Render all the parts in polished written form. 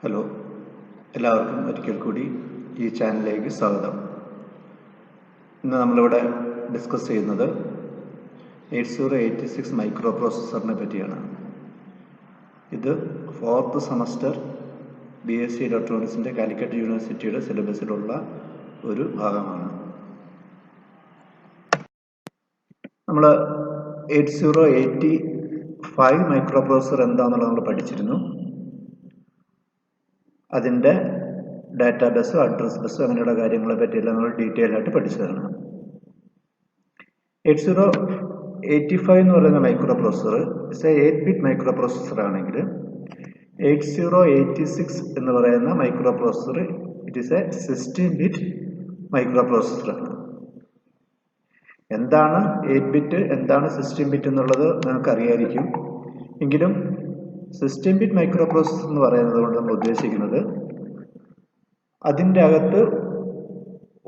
Hello, എല്ലാവർക്കും ഒരിക്കൽ കൂടി ഈ ചാനലിലേക്ക് സ്വാഗതം. ഇന്ന് നമ്മളിവിടെ ഡിസ്കസ് ചെയ്യുന്നത് 8086 മൈക്രോ പ്രോസസ്സറിനെ പറ്റിയാണ്. ഇത് 4th സെമസ്റ്റർ BSc ഇലക്ട്രോണിക്സിൻ്റെ കാലിക്കറ്റ് യൂണിവേഴ്സിറ്റിയുടെ സിലബസിലുള്ള ഒരു ഭാഗമാണ്. നമ്മൾ 8085 മൈക്രോ പ്രോസസ്സർ എന്താണെന്നുള്ളത് നമ്മൾ പഠിച്ചിരുന്നു. അതിൻ്റെ ഡാറ്റാബേസ്, അഡ്രസ് ബസ് അങ്ങനെയുള്ള കാര്യങ്ങളെ പറ്റിയെല്ലാം നമ്മൾ ഡീറ്റെയിൽ ആയിട്ട് പഠിച്ചതാണ്. 8085 എന്ന് പറയുന്ന micro processor it's a eight bit micro processor ആണെങ്കിൽ 8086 എന്ന് പറയുന്ന micro processor it is a 16-ബിറ്റ് മൈക്രോ പ്രോസസ്സറാണ്. എന്താണ് 8-ബിറ്റ്, എന്താണ് 16-ബിറ്റ് എന്നുള്ളത് നിങ്ങൾക്ക് അറിയായിരിക്കും. എങ്കിലും 16-ബിറ്റ് മൈക്രോ പ്രോസസ്സർ എന്ന് പറയുന്നത് കൊണ്ട് നമ്മൾ ഉദ്ദേശിക്കുന്നത് അതിൻ്റെ അകത്ത്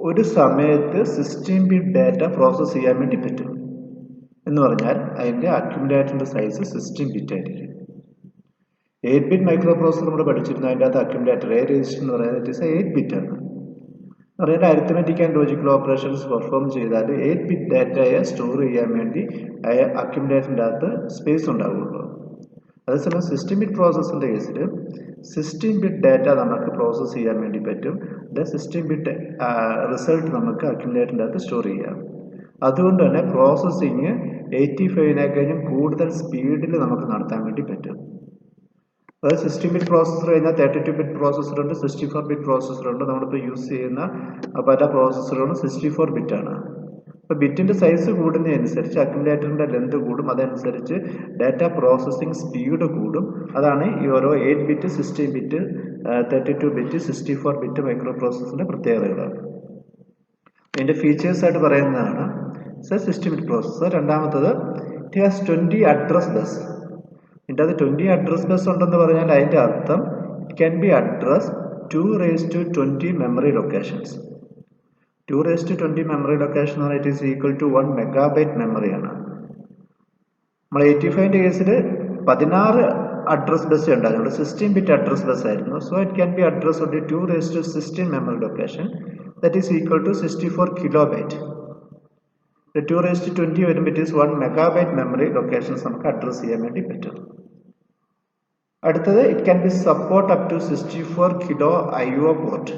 ഒരു സമയത്ത് 16-ബിറ്റ് ഡാറ്റ പ്രോസസ്സ് ചെയ്യാൻ വേണ്ടി പറ്റും. എന്ന് പറഞ്ഞാൽ അതിൻ്റെ അക്യുമുലേറ്ററിൻ്റെ സൈസ് 16-ബിറ്റ് ആയിരിക്കും. 8-ബിറ്റ് മൈക്രോ പ്രോസസ്സർ നമ്മൾ പഠിച്ചിരുന്നു. അതിൻ്റെ അകത്ത് അക്യുമുലേറ്റർ എ രജിസ്റ്റർ എന്ന് പറയുന്നത് ഇറ്റ് ഈസ് 8-ബിറ്റ് ആണ്. പറയുന്നത് arithmetic and logical operations perform ചെയ്താൽ 8-ബിറ്റ് ഡാറ്റയെ സ്റ്റോർ ചെയ്യാൻ വേണ്ടി അക്യുമുലേറ്ററിൻ്റെ അകത്ത് സ്പേസ് ഉണ്ടാവുള്ളൂ. അതേസമയം 16-ബിറ്റ് പ്രോസസ്സറിൻ്റെ കേസിൽ 16-ബിറ്റ് ഡാറ്റ നമുക്ക് പ്രോസസ്സ് ചെയ്യാൻ വേണ്ടി പറ്റും. 16-ബിറ്റ് റിസൾട്ട് നമുക്ക് അക്യുമുലേറ്ററിൻ്റെ അകത്ത് സ്റ്റോർ ചെയ്യാം. അതുകൊണ്ട് തന്നെ പ്രോസസ്സിങ് 85-നേക്കാളും കൂടുതൽ സ്പീഡിൽ നമുക്ക് നടത്താൻ വേണ്ടി പറ്റും. അതായത് 16-ബിറ്റ് പ്രോസസ്സർ കഴിഞ്ഞാൽ 32-ബിറ്റ് പ്രോസസ്സറുണ്ട്, 64-ബിറ്റ് പ്രോസസ്സറുണ്ട്. നമ്മളിപ്പോൾ യൂസ് ചെയ്യുന്ന പല പ്രോസസ്സറുകളും 64-ബിറ്റ് ആണ്. അപ്പോൾ ബിറ്റിൻ്റെ സൈസ് കൂടുന്നതനുസരിച്ച് അക്യുമുലേറ്ററിൻ്റെ ലെന്ത് കൂടും, അതനുസരിച്ച് ഡാറ്റ പ്രോസസ്സിങ് സ്പീഡ് കൂടും. അതാണ് ഈ ഓരോ 8-ബിറ്റ്, 16-ബിറ്റ്, 32-ബിറ്റ്, 64-ബിറ്റ് മൈക്രോ പ്രോസസ്സറിൻ്റെ പ്രത്യേകതകൾ. ഇതിൻ്റെ ഫീച്ചേഴ്സായിട്ട് പറയുന്നതാണ് 16-ബിറ്റ് പ്രോസസ്സർ. രണ്ടാമത്തത് ഇറ്റ് ഹാസ് 20 അഡ്രസ് ബസ്. ഇതിൻ്റെ അത് 20 അഡ്രസ് ബസ് ഉണ്ടെന്ന് പറഞ്ഞാൽ അതിൻ്റെ അർത്ഥം it can be address 2⁻20 memory locations. 2⁻20 memory location എന്ന് പറഞ്ഞാൽ it is equal to 1 megabyte മെമ്മറിയാണ്. നമ്മൾ 85-ൻ്റെ കേസിൽ 16 അഡ്രസ് ബസ് ഉണ്ടായിരുന്നു. 16-ബിറ്റ് അഡ്രസ് ബസ് ആയിരുന്നു. So it can be address only 2⁻16 memory location that is equal to 64 kilobyte. 2⁻20 വരുമ്പോൾ it is 1 megabyte memory locations നമുക്ക് അഡ്രസ് ചെയ്യാൻ വേണ്ടി പറ്റും. അടുത്തത് it can be support up to 64 kilo IO port.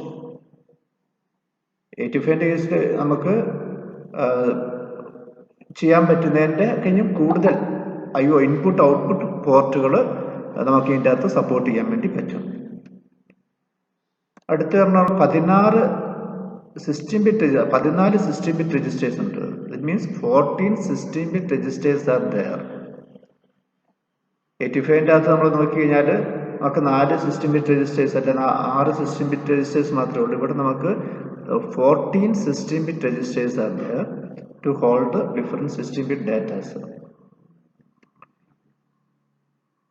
85-ൻ്റെ കേസിൽ നമുക്ക് ചെയ്യാൻ പറ്റുന്നതിൻ്റെ കഴിഞ്ഞും കൂടുതൽ IO ഇൻപുട്ട് ഔട്ട്പുട്ട് പോർട്ടുകൾ നമുക്ക് ഇതിൻ്റെ അകത്ത് സപ്പോർട്ട് ചെയ്യാൻ വേണ്ടി പറ്റും. അടുത്ത് പറഞ്ഞാൽ 14 16-ബിറ്റ് രജിസ്റ്റേഴ്സ് ഉണ്ട്. ഇറ്റ് മീൻസ് 14 16-ബിറ്റ് രജിസ്റ്റേഴ്സ് ആർ ദെയർ. 85-ൻ്റെ അകത്ത് നമ്മൾ നോക്കിക്കഴിഞ്ഞാൽ നമുക്ക് 4 16-ബിറ്റ് രജിസ്റ്റേഴ്സ് അല്ല 6 16-ബിറ്റ് രജിസ്റ്റേഴ്സ് മാത്രമേ ഉള്ളൂ. ഇവിടെ നമുക്ക് 14 16-bit registers are there to hold the different 16-bit data.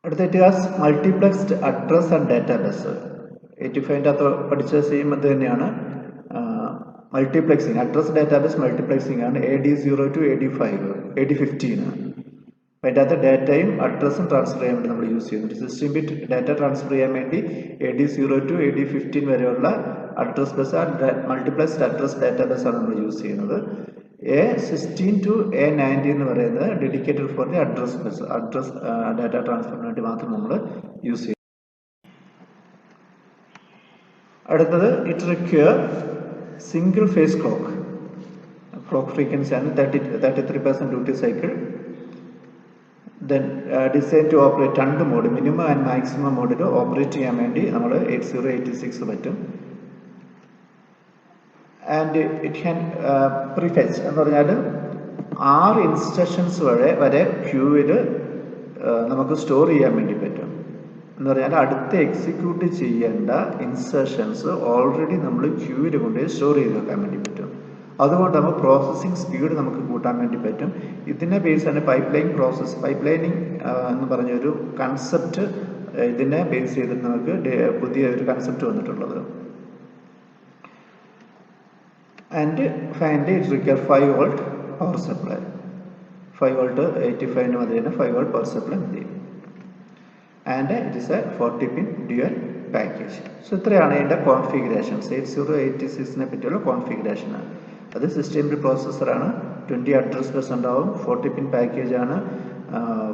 അടുത്ത it has multiplexed address and data bus. 85-ൻ്റെ അകത്ത് പഠിച്ച സെയിം അത് തന്നെയാണ്. മൾട്ടിപ്ലെക്സിങ് അഡ്രസ് ഡാറ്റാബേസ് മൾട്ടിപ്ലെക്സിങ് ആണ്. AD0 to AD15 ആണ്. അപ്പോൾ അതിൻ്റെ അകത്ത് ഡാറ്റയും അഡ്രസ്സും ട്രാൻസ്ഫർ ചെയ്യാൻ വേണ്ടി നമ്മൾ യൂസ് ചെയ്യുന്നുണ്ട്. 16-ബിറ്റ് ഡാറ്റ ട്രാൻസ്ഫർ ചെയ്യാൻ വേണ്ടി AD0 to AD15 വരെയുള്ള address bus multiplexed address database ആണ് നമ്മൾ യൂസ് ചെയ്യുന്നത്. A16 to A90 എന്ന് പറയുന്നത് dedicated for the address bus, address data ട്രാൻസ്ഫറിന് വേണ്ടി മാത്രം നമ്മൾ യൂസ് ചെയ്യും. അടുത്തത് it require single phase clock frequency ആണ് 33% duty cycle. Then design to operate 2 mode, minimum and maximum മോഡിൽ ഓപ്പറേറ്റ് ചെയ്യാൻ വേണ്ടി നമ്മൾ 8086 പറ്റും. ആൻഡ് ഇറ്റ് ക്യാൻ പ്രിഫെച്ച് എന്ന് പറഞ്ഞാൽ 6 ഇൻസ്ട്രക്ഷൻസ് വരെ ക്യൂവിൽ നമുക്ക് സ്റ്റോർ ചെയ്യാൻ വേണ്ടി പറ്റും. എന്ന് പറഞ്ഞാൽ അടുത്ത് എക്സിക്യൂട്ട് ചെയ്യേണ്ട ഇൻസ്ട്രക്ഷൻസ് ഓൾറെഡി നമ്മൾ ക്യൂവിൽ കൊണ്ടുപോയി സ്റ്റോർ ചെയ്ത് വെക്കാൻ വേണ്ടി പറ്റും. അതുകൊണ്ട് നമുക്ക് പ്രോസസ്സിങ് സ്പീഡ് നമുക്ക് കൂട്ടാൻ വേണ്ടി പറ്റും. ഇതിനെ ബേസാണ് പൈപ്പ്ലൈനിങ് എന്ന് പറഞ്ഞൊരു കൺസെപ്റ്റ്, ഇതിനെ ബേസ് ചെയ്തിട്ട് നമുക്ക് പുതിയ ഒരു കൺസെപ്റ്റ് വന്നിട്ടുള്ളത്. And finally it require 5 volt power supply. 5 volt 85-ന് മതി തന്നെ 5 വോൾട്ട് പവർ സപ്ലൈ മതി. And it is a 40-pin dual package. So ഇത്രയാണ് ഇതിൻ്റെ കോൺഫിഗറേഷൻസ്. 8086 പറ്റിയുള്ള കോൺഫിഗറേഷനാണ്. അത് സിസ്റ്റം പ്രോസസ്സറാണ്. 20 അഡ്രസ് ബസ് ഉണ്ടാവും. 40 പിൻ പാക്കേജാണ്.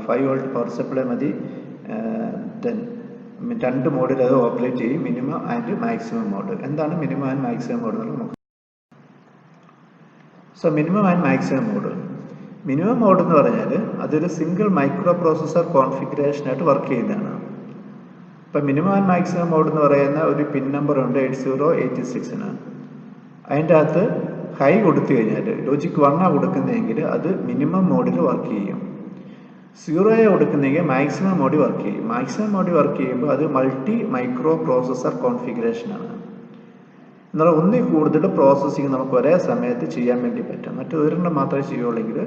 5 വോൾട്ട് പവർ സപ്ലൈ മതി. ദെൻ 2 മോഡിൽ അത് ഓപ്പറേറ്റ് ചെയ്യും. Minimum and maximum mode. എന്താണ് മിനിമം ആൻഡ് മാക്സിമം മോഡ് എന്നുള്ളത് നമുക്ക്. So minimum and maximum mode. Minimum mode എന്ന് പറഞ്ഞാൽ അതൊരു സിംഗിൾ മൈക്രോ പ്രോസസ്സർ കോൺഫിഗറേഷനായിട്ട് വർക്ക് ചെയ്യുന്നതാണ്. ഇപ്പം മിനിമം ആൻഡ് മാക്സിമം മോഡ് എന്ന് പറയുന്ന ഒരു പിൻ നമ്പർ ഉണ്ട് 8086-ന്. അതിൻ്റെ അകത്ത് ഹൈ കൊടുത്തു കഴിഞ്ഞാൽ ലോജിക് 1 കൊടുക്കുന്നതെങ്കിൽ അത് മിനിമം മോഡിൽ വർക്ക് ചെയ്യും. 0 കൊടുക്കുന്നെങ്കിൽ മാക്സിമം മോഡിൽ വർക്ക് ചെയ്യും. മാക്സിമം മോഡിൽ വർക്ക് ചെയ്യുമ്പോൾ അത് മൾട്ടി മൈക്രോ പ്രോസസ്സർ കോൺഫിഗറേഷനാണ്. എന്നാൽ ഒന്നിൽ കൂടുതൽ പ്രോസസ്സിങ് നമുക്ക് ഒരേ സമയത്ത് ചെയ്യാൻ വേണ്ടി പറ്റും. മറ്റൊരെണ്ണം മാത്രമേ ചെയ്യുള്ളെങ്കിൽ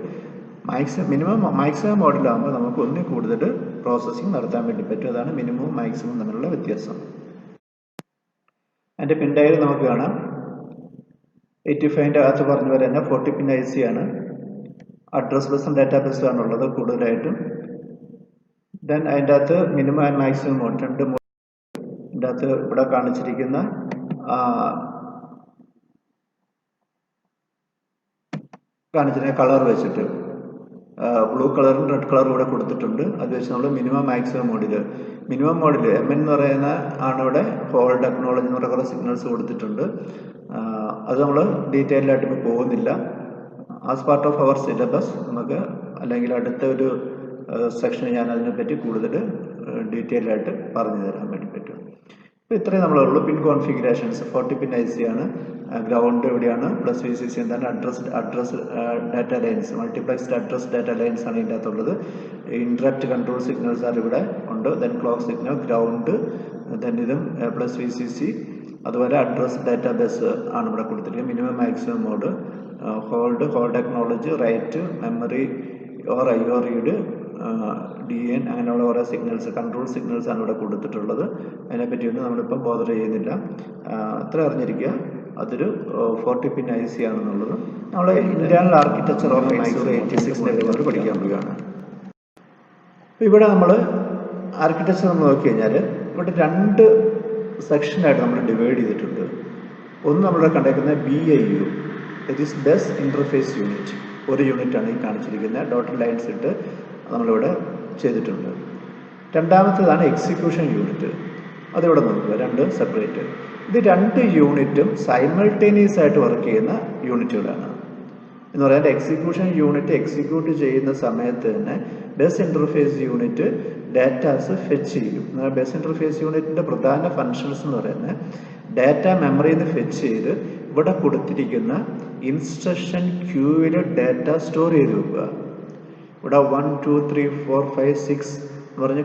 മാക്സിമം മോഡിലാകുമ്പോൾ നമുക്ക് ഒന്നിൽ കൂടുതൽ പ്രോസസ്സിങ് നടത്താൻ വേണ്ടി പറ്റും. അതാണ് മിനിമവും മാക്സിമം തമ്മിലുള്ള വ്യത്യാസം. അതിൻ്റെ പിൻ ഡയഗ്രം നമുക്ക് കാണാം. 85ൻ്റെ അകത്ത് പറഞ്ഞ പോലെ തന്നെ 40 പിൻ IC ആണ്. അഡ്രസ് ബസ്സും ഡാറ്റാ ബസ്സും ആണുള്ളത് കൂടുതലായിട്ടും. ദെൻ അതിൻ്റെ അകത്ത് minimum and maximum mode 2 mode. ഇതിൻ്റെ അകത്ത് ഇവിടെ കാണിച്ചിരിക്കുന്ന കളർ വെച്ചിട്ട് ബ്ലൂ കളറും റെഡ് കളറും ഇവിടെ കൊടുത്തിട്ടുണ്ട്. അത് വെച്ച് നമ്മൾ മിനിമം മാക്സിമം മോഡിൽ MN എന്ന് പറയുന്ന ആണ് ഇവിടെ ഹോൾഡ് അക്നോളജ് എന്ന് പറയുന്ന സിഗ്നൽസ് കൊടുത്തിട്ടുണ്ട്. അത് നമ്മൾ ഡീറ്റെയിൽഡ് ആയിട്ട് ഇപ്പോൾ പോകുന്നില്ല. As part of our syllabus നമുക്ക് അല്ലെങ്കിൽ അടുത്ത ഒരു സെക്ഷന് ഞാൻ അതിനെപ്പറ്റി കൂടുതൽ ഡീറ്റെയിൽഡ് ആയിട്ട് പറഞ്ഞു തരാൻ വേണ്ടി പറ്റും. ഇപ്പോൾ ഇത്രയും നമ്മളുള്ളൂ. പിൻ കോൺഫിഗറേഷൻസ് 40 പിൻ IC ആണ്. ഗ്രൗണ്ട് എവിടെയാണ്, പ്ലസ് VCC എന്താണ്, address data lines, multiplexed address data lines ആണ് ഇതിൻ്റെ അകത്തുള്ളത്. ഇൻറ്ററപ്റ്റ് കൺട്രോൾ സിഗ്നൽസ് ആണ് ഇവിടെ ഉണ്ട്. Then clock signal, ground, then ഇതും പ്ലസ് VCC, അതുപോലെ അഡ്രസ് ഡാറ്റ ബസ് ആണ് ഇവിടെ കൊടുത്തിരിക്കുന്നത്. Minimum maximum mode, hold acknowledge, write, memory or IO read, DN, അങ്ങനെയുള്ള ഓരോ സിഗ്നൽസ്, കൺട്രോൾ സിഗ്നൽസ് ആണ് ഇവിടെ കൊടുത്തിട്ടുള്ളത്. അതിനെപ്പറ്റിയൊന്നും നമ്മളിപ്പം ബോധർ ചെയ്യുന്നില്ല. അത്ര അറിഞ്ഞിരിക്കുക. അതൊരു 40 പിൻ IC ആണെന്നുള്ളത്. നമ്മൾ ഇന്റേണൽ ആർക്കിടെക്ചർ ഓഫ് 8086 പഠിക്കാൻ പോവുകയാണ്. അപ്പോൾ ഇവിടെ നമ്മൾ ആർക്കിടെക്ചർ നമ്മൾ നോക്കിക്കഴിഞ്ഞാൽ ഇവിടെ 2 സെക്ഷനായിട്ട് നമ്മൾ ഡിവൈഡ് ചെയ്തിട്ടുണ്ട്. ഒന്ന് നമ്മളിവിടെ കണ്ടേക്കുന്നത് BIU, that is bus interface unit. ഒരു യൂണിറ്റാണ് ഈ കാണിച്ചിരിക്കുന്നത്. ഡോട്ടഡ് ലൈൻസ് ഇട്ട് നമ്മളിവിടെ ചെയ്തിട്ടുണ്ട്. രണ്ടാമത്തേതാണ് എക്സിക്യൂഷൻ യൂണിറ്റ്. അതിവിടെ നോക്കുക, 2 സെപ്പറേറ്റ്. ഇത് 2 യൂണിറ്റും സൈമൾട്ടേനിയസ് ആയിട്ട് വർക്ക് ചെയ്യുന്ന യൂണിറ്റുകളാണ്. എന്ന് പറയാൻ എക്സിക്യൂഷൻ യൂണിറ്റ് എക്സിക്യൂട്ട് ചെയ്യുന്ന സമയത്ത് തന്നെ bus interface unit datas fetch ചെയ്യും. ബസ് ഇന്റർഫേസ് യൂണിറ്റിന്റെ പ്രധാന ഫങ്ഷൻസ് എന്ന് പറയുന്നത് ഡാറ്റ മെമ്മറിയിൽ നിന്ന് ഫെച്ച് ചെയ്ത് ഇവിടെ കൊടുത്തിരിക്കുന്ന ഇൻസ്ട്രക്ഷൻ ക്യൂവിൽ ഡാറ്റ സ്റ്റോർ ചെയ്ത് വെക്കുക. ഇവിടെ 1 2 3 4 5 6 എന്ന് പറഞ്ഞ്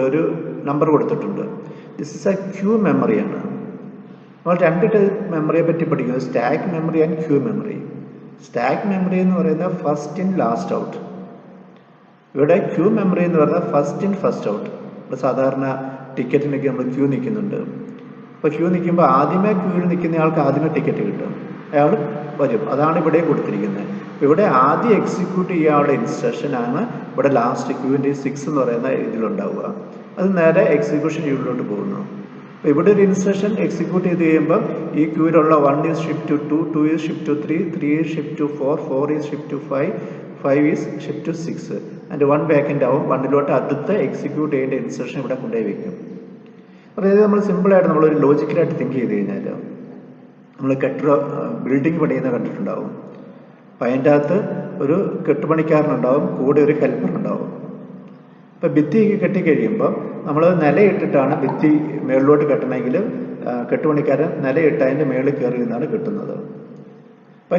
ഒരു നമ്പർ കൊടുത്തിട്ടുണ്ട്. ദിസ് ഇസ് എ ക്യൂ മെമ്മറിയാണ്. നമ്മൾ 2 ടൈപ്പ് മെമ്മറിയെ പറ്റി പഠിക്കുന്നത്, stack memory and queue memory. Stack memory എന്ന് പറയുന്നത് ഫസ്റ്റ് ഇൻ ലാസ്റ്റ് ഔട്ട്. ഇവിടെ ക്യൂ മെമ്മറി എന്ന് പറയുന്നത് ഫസ്റ്റ് ഇൻ ഫസ്റ്റ് ഔട്ട്. ഇവിടെ സാധാരണ ടിക്കറ്റിനൊക്കെ നമ്മൾ ക്യൂ നിൽക്കുന്നുണ്ട്. അപ്പോൾ ക്യൂ നിൽക്കുമ്പോൾ ആദ്യമേ ക്യൂവിൽ നിൽക്കുന്ന ആൾക്ക് ആദ്യമേ ടിക്കറ്റ് കിട്ടും, അയാൾ വരും. അതാണ് ഇവിടെ കൊടുത്തിരിക്കുന്നത്. ഇവിടെ ആദ്യം എക്സിക്യൂട്ട് ചെയ്യാനുള്ള ഇൻസ്ട്രക്ഷനാണ് ഇവിടെ ലാസ്റ്റ് ക്യൂവിൻ്റെ 6 എന്ന് പറയുന്ന ഇതിലുണ്ടാവുക. അത് നേരെ എക്സിക്യൂഷൻ യൂണിറ്റിലോട്ട് പോകുന്നു. അപ്പോൾ ഇവിടെ ഒരു ഇൻസ്ട്രക്ഷൻ എക്സിക്യൂട്ട് ചെയ്ത് കഴിയുമ്പോൾ ഈ ക്യൂവിലുള്ള 1 is shift to 2, 2 is shift to 3, 3 is shift to 4, 4 is shift to 5, 5 is shift to 6 and 1 vacant ആവും. 1ലോട്ട് അടുത്ത എക്സിക്യൂട്ട് ചെയ്യേണ്ട ഇൻസ്ട്രക്ഷൻ ഇവിടെ കൊണ്ടുപോയി വയ്ക്കും. അതായത് നമ്മൾ സിമ്പിളായിട്ട് നമ്മളൊരു ലോജിക്കലായിട്ട് തിങ്ക് ചെയ്ത് കഴിഞ്ഞാൽ നമ്മൾ ബിൽഡിംഗ് പണിയുന്ന കണ്ടിട്ടുണ്ടാവും. അപ്പം അതിൻ്റെ അകത്ത് ഒരു കെട്ടുപണിക്കാരനുണ്ടാവും, കൂടെ ഒരു ഹെൽപ്പർ ഉണ്ടാവും. ഇപ്പം ഭിത്തിയൊക്കെ കെട്ടിക്കഴിയുമ്പോൾ നമ്മൾ നിലയിട്ടിട്ടാണ് ഭിത്തി മേളിലോട്ട് കെട്ടണമെങ്കിൽ കെട്ടുപണിക്കാരൻ നിലയിട്ട് അതിൻ്റെ മേളിൽ കയറി നിന്നാണ് കെട്ടുന്നത്. അപ്പം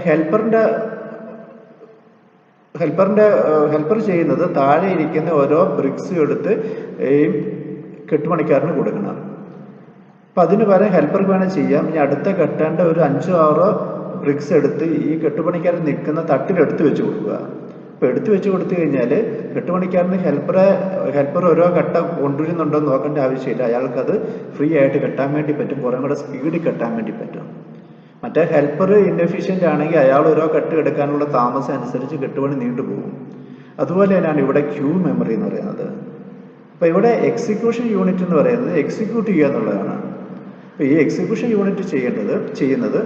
ഹെൽപ്പർ ചെയ്യുന്നത് താഴെ ഇരിക്കുന്ന ഓരോ ബ്രിക്സ് എടുത്ത് ഈ കെട്ടുപണിക്കാരന് കൊടുക്കണം. അപ്പം അതിന് പകരം ഹെൽപ്പർക്ക് വേണം ചെയ്യാം. ഇനി അടുത്ത കെട്ടേണ്ട ഒരു 5 6 ബ്രിക്സ് എടുത്ത് ഈ കെട്ടുപണിക്കാരൻ നിൽക്കുന്ന തട്ടിലെടുത്ത് വെച്ച് കൊടുക്കുക. അപ്പോൾ എടുത്ത് വെച്ച് കൊടുത്തു കഴിഞ്ഞാൽ കെട്ടുപണിക്കാരന് ഹെൽപ്പർ ഓരോ കെട്ട കൊണ്ടുവരുന്നുണ്ടോ എന്ന് നോക്കേണ്ട ആവശ്യമില്ല. അയാൾക്കത് ഫ്രീ ആയിട്ട് കെട്ടാൻ വേണ്ടി പറ്റും, കുറേ കൂടെ സ്പീഡിൽ കെട്ടാൻ വേണ്ടി പറ്റും. മറ്റേ ഹെൽപ്പർ ഇൻഎഫിഷ്യൻ്റ് ആണെങ്കിൽ അയാൾ ഓരോ കെട്ട് എടുക്കാനുള്ള താമസം അനുസരിച്ച് കെട്ടുപണി നീണ്ടുപോകും. അതുപോലെ തന്നെയാണ് ഇവിടെ ക്യൂ മെമ്മറി എന്ന് പറയുന്നത്. അപ്പോൾ ഇവിടെ എക്സിക്യൂഷൻ യൂണിറ്റ് എന്ന് പറയുന്നത് എക്സിക്യൂട്ട് ചെയ്യുക എന്നുള്ളതാണ്. അപ്പോൾ ഈ എക്സിക്യൂഷൻ യൂണിറ്റ് ചെയ്യുന്നത്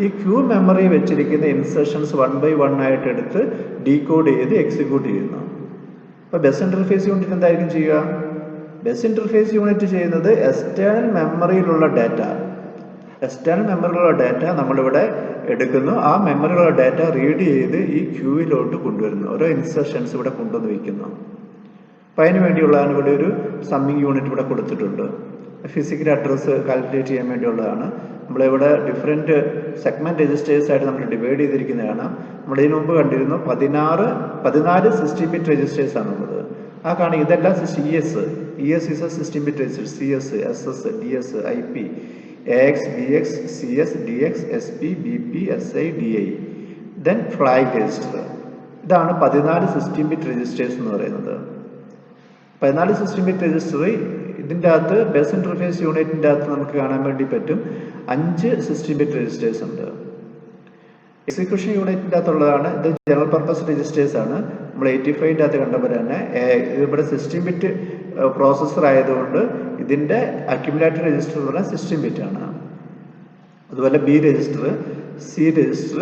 ഈ ക്യൂ മെമ്മറി വെച്ചിരിക്കുന്ന ഇൻസർഷൻസ് 1 by 1 ആയിട്ട് എടുത്ത് ഡീകോഡ് ചെയ്ത് എക്സിക്യൂട്ട് ചെയ്യുന്നു. അപ്പോൾ ബസ് ഇന്റർഫേസ് യൂണിറ്റ് എന്തായിരിക്കും ചെയ്യുക? ബസ് ഇന്റർഫേസ് യൂണിറ്റ് ചെയ്യുന്നത് എക്സ്റ്റേണൽ മെമ്മറിയിലുള്ള ഡാറ്റ നമ്മളിവിടെ എടുക്കുന്നു. ആ മെമ്മറിയിലുള്ള ഡാറ്റ റീഡ് ചെയ്ത് ഈ ക്യൂവിലോട്ട് കൊണ്ടുവരുന്നു. ഓരോ ഇൻസർഷൻസ് ഇവിടെ കൊണ്ടുവന്ന് വയ്ക്കുന്നു. അപ്പോൾ അതിന് വേണ്ടിയുള്ളതാണ് ഇവിടെ ഒരു സമ്മിങ് യൂണിറ്റ് ഇവിടെ കൊടുത്തിട്ടുണ്ട്. ഫിസിക്കൽ അഡ്രസ്സ് കാൽക്കുലേറ്റ് ചെയ്യാൻ വേണ്ടിയുള്ളതാണ്. നമ്മളിവിടെ ഡിഫറെൻറ്റ് സെഗ്മെൻറ്റ് രജിസ്റ്റേഴ്സ് ആയിട്ട് നമ്മൾ ഡിവൈഡ് ചെയ്തിരിക്കുന്നതാണ്. നമ്മൾ ഇതിനു മുമ്പ് കണ്ടിരുന്നു 14 16-bit രജിസ്റ്റേഴ്സ് ആണുള്ളത്. ആ കാണുക ഇതെല്ലാം ES is A 16-bit register. CS, SS, DS, IP, AX, BX, CS, DX, SP, BP, SI, DI. Then flag register. ഇതാണ് 14 16-bit രജിസ്റ്റേഴ്സ് എന്ന് പറയുന്നത്. 14 16-bit രജിസ്റ്റർ ഇതിൻ്റെ അകത്ത് ബസ് ഇന്റർഫേസ് യൂണിറ്റിൻ്റെ അകത്ത് നമുക്ക് കാണാൻ വേണ്ടി പറ്റും 5 16-bit രജിസ്റ്റേഴ്സ് ഉണ്ട്. എക്സിക്യൂഷൻ യൂണിറ്റിൻ്റെ അകത്തുള്ളതാണ് ഇത്. ജനറൽ പർപ്പസ് രജിസ്റ്റേഴ്സ് ആണ്. നമ്മൾ 85ൻ്റെ അകത്ത് കണ്ട പോലെ തന്നെ ഇവിടെ 16-bit പ്രോസസ്സർ ആയതുകൊണ്ട് ഇതിൻ്റെ അക്യുമുലേറ്റർ രജിസ്റ്റർ എന്ന് പറഞ്ഞാൽ 16-bit ആണ്. അതുപോലെ B register, C register,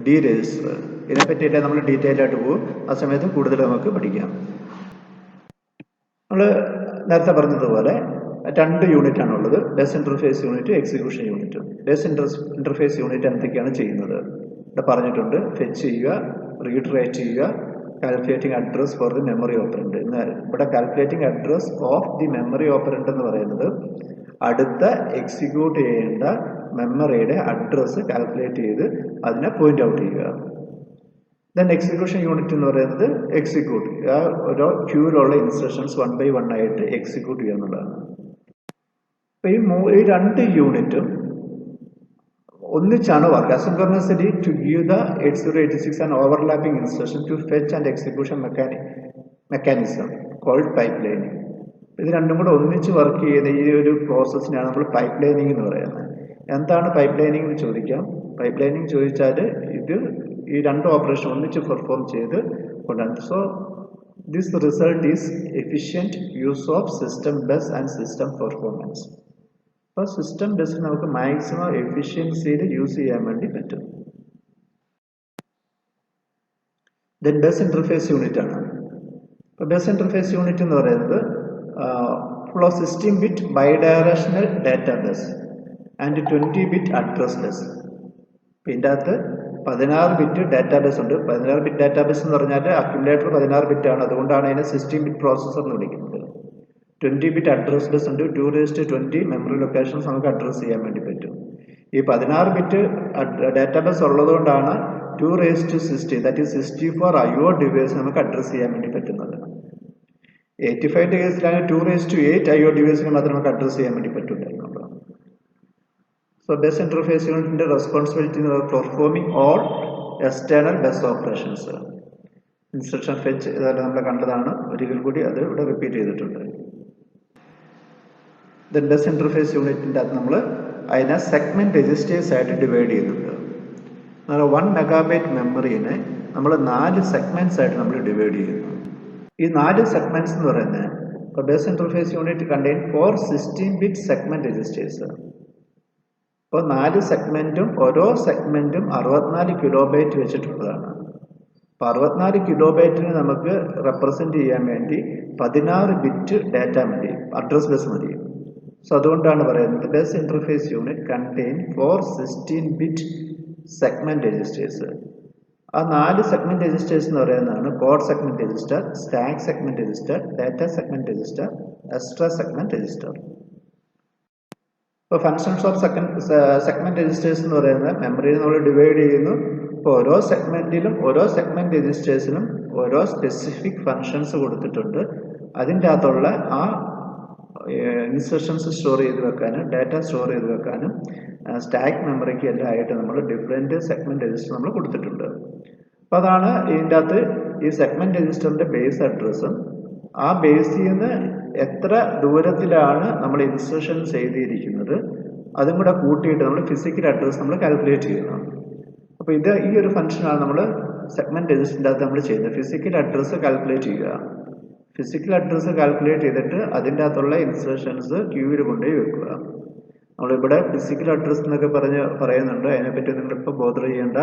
D register, ഇതിനെപ്പറ്റിയിട്ട് നമ്മൾ ഡീറ്റെയിൽ ആയിട്ട് പോകും. ആ സമയത്ത് കൂടുതൽ നമുക്ക് പഠിക്കാം. നമ്മൾ നേരത്തെ പറഞ്ഞതുപോലെ 2 യൂണിറ്റ് ആണുള്ളത്. Bus interface unit, execution unit. Bus interface unit എന്തൊക്കെയാണ് ചെയ്യുന്നത് ഇവിടെ പറഞ്ഞിട്ടുണ്ട്. ഫെച്ച് ചെയ്യുക, റീഡ് റൈറ്റ് ചെയ്യുക, calculating address for the memory operand. ഇവിടെ calculating address of the memory operand എന്ന് പറയുന്നത് അടുത്ത എക്സിക്യൂട്ട് ചെയ്യേണ്ട മെമ്മറിയുടെ അഡ്രസ്സ് കാൽക്കുലേറ്റ് ചെയ്ത് അതിനെ പോയിന്റ് ഔട്ട് ചെയ്യുക. ദെൻ എക്സിക്യൂഷൻ യൂണിറ്റ് എന്ന് പറയുന്നത് എക്സിക്യൂട്ട്, ആ ഓരോ ക്യൂവിലുള്ള ഇൻസ്ട്രക്ഷൻസ് 1 by 1 ആയിട്ട് എക്സിക്യൂട്ട് ചെയ്യുക എന്നുള്ളതാണ്. അപ്പോൾ ഈ 2 യൂണിറ്റും ഒന്നിച്ചാണ് work. Asynchronously to give the 8086 and overlapping instruction to fetch and execution mechanism called pipelining. ഇത് രണ്ടും കൂടെ ഒന്നിച്ച് വർക്ക് ചെയ്യുന്ന ഈ ഒരു പ്രോസസ്സിനാണ് നമ്മൾ പൈപ്പ് ലൈനിങ് എന്ന് പറയുന്നത്. എന്താണ് പൈപ്പ് ലൈനിങ് എന്ന് ചോദിക്കാം. പൈപ്പ് ലൈനിങ് ചോദിച്ചാൽ ഇത് ഈ 2 ഓപ്പറേഷൻ ഒന്നിച്ച് പെർഫോം ചെയ്ത് കൊണ്ടാണ്. So this result is efficient use of system bus and system performance. അപ്പോൾ സിസ്റ്റം ബസ്സിൽ നമുക്ക് മാക്സിമം എഫിഷ്യൻസിയിൽ യൂസ് ചെയ്യാൻ വേണ്ടി പറ്റും. ദെൻ ബസ് ഇന്റർഫേസ് യൂണിറ്റ് ആണ്. ഇപ്പോൾ ബസ് ഇന്റർഫേസ് യൂണിറ്റ് എന്ന് പറയുന്നത് full of 16-bit bidirectional data bus and 20-bit address bus. ഇതിൻ്റെ അകത്ത് 16-bit ഡാറ്റാബേസ് ഉണ്ട്. 16-bit ഡാറ്റാബേസ് എന്ന് പറഞ്ഞാൽ അക്യുമുലേറ്റർ 16-bit ആണ്. അതുകൊണ്ടാണ് അതിനെ 16-bit പ്രോസസ്സർ എന്ന് വിളിക്കുന്നത്. 20-bit അഡ്രസ് ബസ് ഉണ്ട്. 2⁻20 മെമ്മറി ലൊക്കേഷൻസ് നമുക്ക് അഡ്രസ് ചെയ്യാൻ വേണ്ടി പറ്റും. ഈ 16-bit ഡാറ്റാബേസ് ഉള്ളതുകൊണ്ടാണ് 2⁻60 ദാറ്റ് ഈസ് 64 IO ഡിവൈസ് നമുക്ക് അഡ്രസ് ചെയ്യാൻ വേണ്ടി പറ്റുന്നത്. 85ന്റെ കേസിലാണ് 2⁸8 IO ഡിവൈസിനെ മാത്രമേ നമുക്ക് അഡ്രസ് ചെയ്യാൻ വേണ്ടി പറ്റുള്ളൂ. So bus interface unit responsibility for performing all external bus operations. Instruction fetch നമ്മൾ കണ്ടതാണ്. ഒരിക്കൽ കൂടി അത് ഇവിടെ റിപ്പീറ്റ് ചെയ്തിട്ടുണ്ട്. Then bus interface യൂണിറ്റിൻ്റെ അകത്ത് നമ്മൾ അതിനെ സെഗ്മെന്റ് രജിസ്റ്റേഴ്സ് ആയിട്ട് ഡിവൈഡ് ചെയ്യുന്നുണ്ട്. 1 MB മെമ്മറിനെ നമ്മൾ 4 സെഗ്മെന്റ്സ് ആയിട്ട് നമ്മൾ ഡിവൈഡ് ചെയ്യുന്നു. ഈ 4 സെഗ്മെന്റ്സ് എന്ന് പറയുന്നത് ഇപ്പോൾ bus interface unit contain 4 16-bit segment registers. അപ്പോൾ 4 സെഗ്മെന്റും ഓരോ സെഗ്മെന്റും 64 കിലോബൈറ്റ് വെച്ചിട്ടുള്ളതാണ്. അപ്പോൾ 64 കിലോബൈറ്റിന് നമുക്ക് റെപ്രസെന്റ് ചെയ്യാൻ വേണ്ടി 16-bit ഡാറ്റ മതി, അഡ്രസ് ബസ് മതി. സോ അതുകൊണ്ടാണ് പറയുന്നത് bus interface unit contain 4 16-bit segment registers. ആ 4 സെഗ്മെന്റ് രജിസ്റ്റേഴ്സ് എന്ന് പറയുന്നതാണ് code segment register, stack segment register, data segment register, extra segment register. ഇപ്പോൾ ഫങ്ഷൻസ് ഓഫ് സെഗ്മെന്റ് രജിസ്റ്റേഴ്സ് എന്ന് പറയുന്നത് മെമ്മറിയിൽ നമ്മൾ ഡിവൈഡ് ചെയ്യുന്നു. ഇപ്പോൾ ഓരോ സെഗ്മെന്റിലും ഓരോ സെഗ്മെന്റ് രജിസ്റ്റേഴ്സിനും ഓരോ സ്പെസിഫിക് ഫങ്ഷൻസ് കൊടുത്തിട്ടുണ്ട്. അതിൻ്റെ അകത്തുള്ള ആ ഇൻസ്ട്രക്ഷൻസ് സ്റ്റോർ ചെയ്ത് വെക്കാനും ഡാറ്റ സ്റ്റോർ ചെയ്ത് വെക്കാനും സ്റ്റാക്ക് മെമ്മറിക്ക് എല്ലാം ആയിട്ട് നമ്മൾ ഡിഫറെൻറ്റ് സെഗ്മെന്റ് രജിസ്റ്റർ നമ്മൾ കൊടുത്തിട്ടുണ്ട്. അപ്പോൾ അതാണ് ഇതിൻ്റെ അകത്ത് ഈ സെഗ്മെന്റ് രജിസ്റ്ററിൻ്റെ ബേസ് അഡ്രസ്സും ആ ബേസിൽ നിന്ന് എത്ര ദൂരത്തിലാണ് നമ്മൾ ഇൻസ്ട്രക്ഷൻസ് എഴുതിയിരിക്കുന്നത് അതും കൂടെ കൂട്ടിയിട്ട് നമ്മൾ ഫിസിക്കൽ അഡ്രസ് നമ്മൾ കാൽക്കുലേറ്റ് ചെയ്യുന്നു. അപ്പോൾ ഇത് ഈ ഒരു ഫംഗ്ഷനാണ് നമ്മൾ സെഗ്മെന്റ് രജിസ്റ്ററിൻ്റെ അകത്ത് നമ്മൾ ചെയ്യുന്നത്. ഫിസിക്കൽ അഡ്രസ്സ് കാൽക്കുലേറ്റ് ചെയ്യുക. ഫിസിക്കൽ അഡ്രസ്സ് കാൽക്കുലേറ്റ് ചെയ്തിട്ട് അതിൻ്റെ അകത്തുള്ള ഇൻസർഷൻസ് ക്യൂവിൽ കൊണ്ടുപോയി വെക്കുക. നമ്മളിവിടെ ഫിസിക്കൽ അഡ്രസ്സ് എന്നൊക്കെ പറയുന്നുണ്ട്. അതിനെപ്പറ്റി നിങ്ങളിപ്പോൾ ബോധർ ചെയ്യേണ്ട.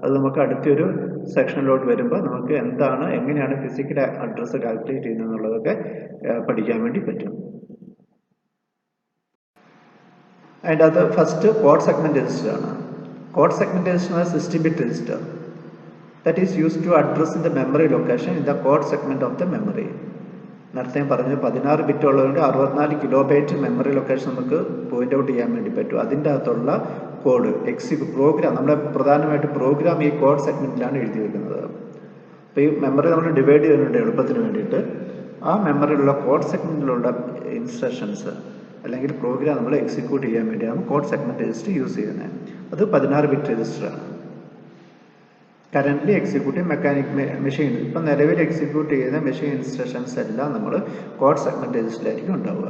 അത് നമുക്ക് അടുത്തൊരു സെക്ഷനിലോട്ട് വരുമ്പോൾ നമുക്ക് എങ്ങനെയാണ് ഫിസിക്കൽ അഡ്രസ്സ് കാൽക്കുലേറ്റ് ചെയ്യുന്നത് എന്നുള്ളതൊക്കെ പഠിക്കാൻ വേണ്ടി പറ്റും. അതിൻ്റെ അകത്ത് ഫസ്റ്റ് കോഡ് സെഗ്മെന്റ് രജിസ്റ്റർ ആണ്. Code segment register 16-bit register that is used to address the memory location in the code segment of the memory. നേരത്തെ പറഞ്ഞു 16 ബിറ്റ് ഉള്ളതുകൊണ്ട് 64 കിലോബൈറ്റ് മെമ്മറി ലൊക്കേഷൻ നമുക്ക് പോയിന്റ് ഔട്ട് ചെയ്യാൻ വേണ്ടി പറ്റും. അതിൻ്റെ അകത്തുള്ള കോഡ് പ്രോഗ്രാം, നമ്മുടെ പ്രധാനമായിട്ട് പ്രോഗ്രാം ഈ കോഡ് സെഗ്മെന്റിലാണ് എഴുതി വെക്കുന്നത്. അപ്പോൾ ഈ മെമ്മറി നമ്മൾ ഡിവൈഡ് ചെയ്യുന്നുണ്ട് എളുപ്പത്തിന് വേണ്ടിയിട്ട്. ആ മെമ്മറിയിലുള്ള കോഡ് സെഗ്മെന്റിലുള്ള ഇൻസ്ട്രക്ഷൻസ് അല്ലെങ്കിൽ പ്രോഗ്രാം നമ്മൾ എക്സിക്യൂട്ട് ചെയ്യാൻ വേണ്ടിയാണ് കോഡ് സെഗ്മെന്റ് രജിസ്റ്റർ യൂസ് ചെയ്യുന്നത്. അത് 16 ബിറ്റ് രജിസ്റ്ററാണ്. കറൻ്റ്ലി എക്സിക്യൂട്ടീവ് മെഷീൻ, ഇപ്പം നിലവിൽ എക്സിക്യൂട്ട് ചെയ്യുന്ന മെഷീൻ ഇൻസ്ട്രക്ഷൻസ് എല്ലാം നമ്മൾ കോഡ് സെഗ്മെന്റ് രജിസ്റ്ററിലായിരിക്കും ഉണ്ടാവുക.